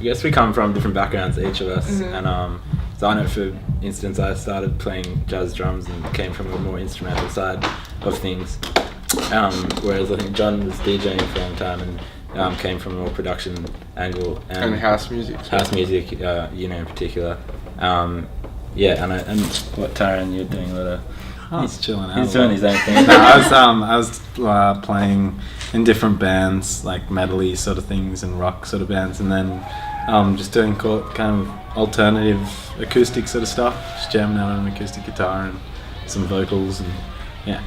guess we come from different backgrounds, each of us, and so I know, for instance, I started playing jazz drums and came from a more instrumental side of things, whereas I think John was DJing for a long time and came from a more production angle and house music. House music, in particular. And what Taran, you're doing a lot of. He's chilling out. He's doing his own thing. No, I was playing in different bands, like metal-y sort of things and rock sort of bands, and then just doing kind of alternative acoustic sort of stuff, just jamming out on an acoustic guitar and some vocals and yeah.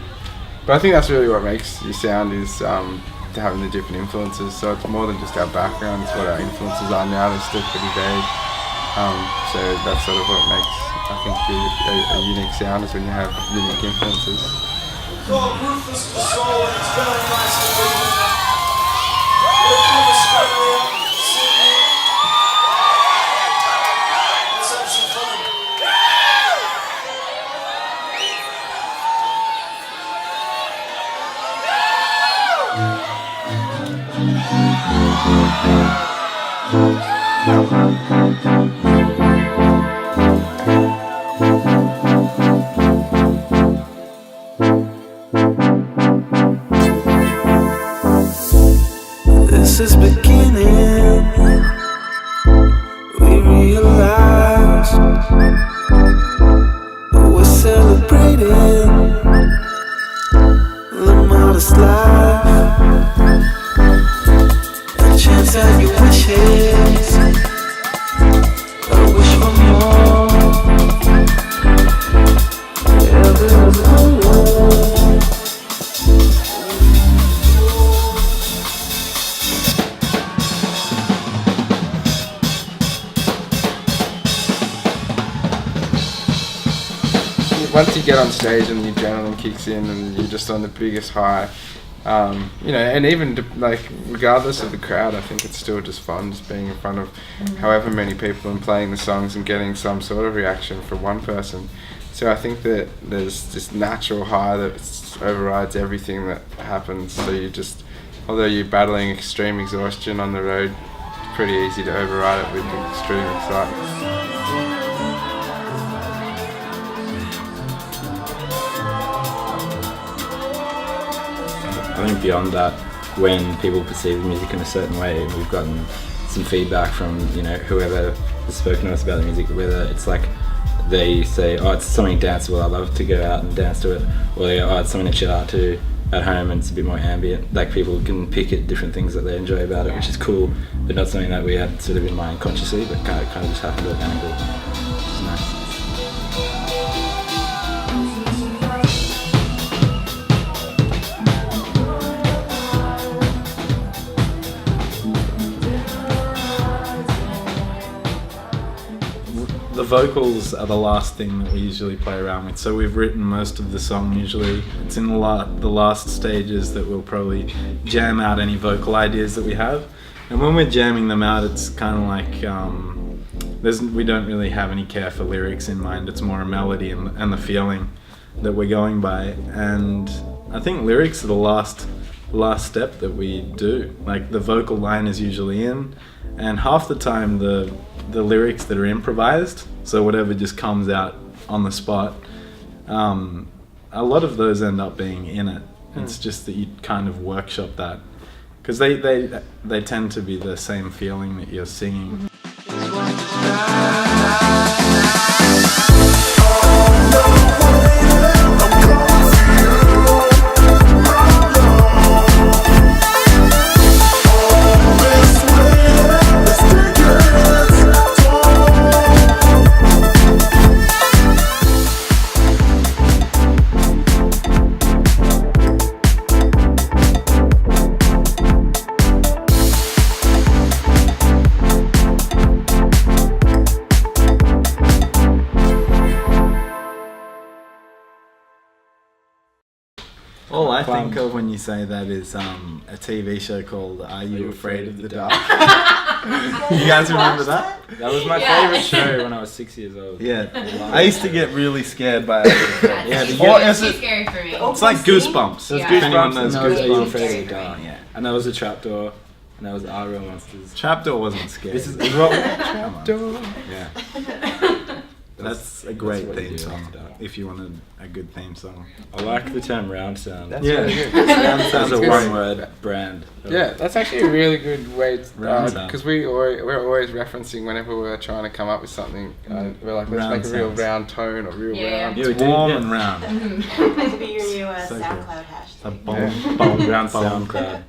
But I think that's really what makes you sound is having the different influences. So it's more than just our background; it's what our influences are now. They're still pretty vague. So that's sort of what makes, I think, a unique sound, is when you have unique influences. Called Rufus Du Sol, and it's very nice to be here. We're from Australia, Sydney. Let's have some fun. This is beginning. We realize that we're celebrating the modest life. A chance at your wishes. A wish for more. Yeah, there's a love. Once you get on stage and the adrenaline kicks in and you're just on the biggest high, and even regardless of the crowd, I think it's still just fun, just being in front of however many people and playing the songs and getting some sort of reaction from one person. So I think that there's this natural high that overrides everything that happens. So you just, although you're battling extreme exhaustion on the road, it's pretty easy to override it with extreme excitement. I think beyond that, when people perceive the music in a certain way, we've gotten some feedback from whoever has spoken to us about the music, whether it's like they say, oh, it's something danceable, I love to go out and dance to it, or they go, oh, it's something to chill out to at home and it's a bit more ambient. Like, people can pick at different things that they enjoy about it, which is cool, but not something that we had sort of in mind consciously, but kind of just happened organically, which is nice. The vocals are the last thing that we usually play around with. So we've written most of the song usually. It's in the last stages that we'll probably jam out any vocal ideas that we have. And when we're jamming them out, it's kind of like we don't really have any care for lyrics in mind. It's more a melody and the feeling that we're going by. And I think lyrics are the last step that we do. Like, the vocal line is usually in, and half the time the lyrics that are improvised, so whatever just comes out on the spot, a lot of those end up being in it. It's just that you kind of workshop that, because they tend to be the same feeling that you're singing. All I think of when you say that is a TV show called Are You Afraid of the Dark? You guys remember that? That was my favourite show when I was 6 years old. Yeah, I used to get really scared by it. It's too scary for me. It's like Goosebumps. There's Yeah. Goosebumps, and Knows Are You Goosebumps. Afraid of the Dark? Yeah. And there was a trapdoor. And that was Our Real Monsters. Trapdoor wasn't scary. This is what. Trapdoor. Yeah. That's a great what we theme do song. after that. If you wanted a good theme song. I like the term round sound. That's Yeah. really good. That's a good. one-word brand. Yeah, that's actually a really good way Round sound. because we're always referencing whenever we're trying to come up with something. We're like, let's Round make a real sounds. round tone or real Yeah. round. Yeah, we It's do, warm yeah. and round. That could be your new So SoundCloud A hashtag. bomb, Yeah. bomb, Round bomb. SoundCloud.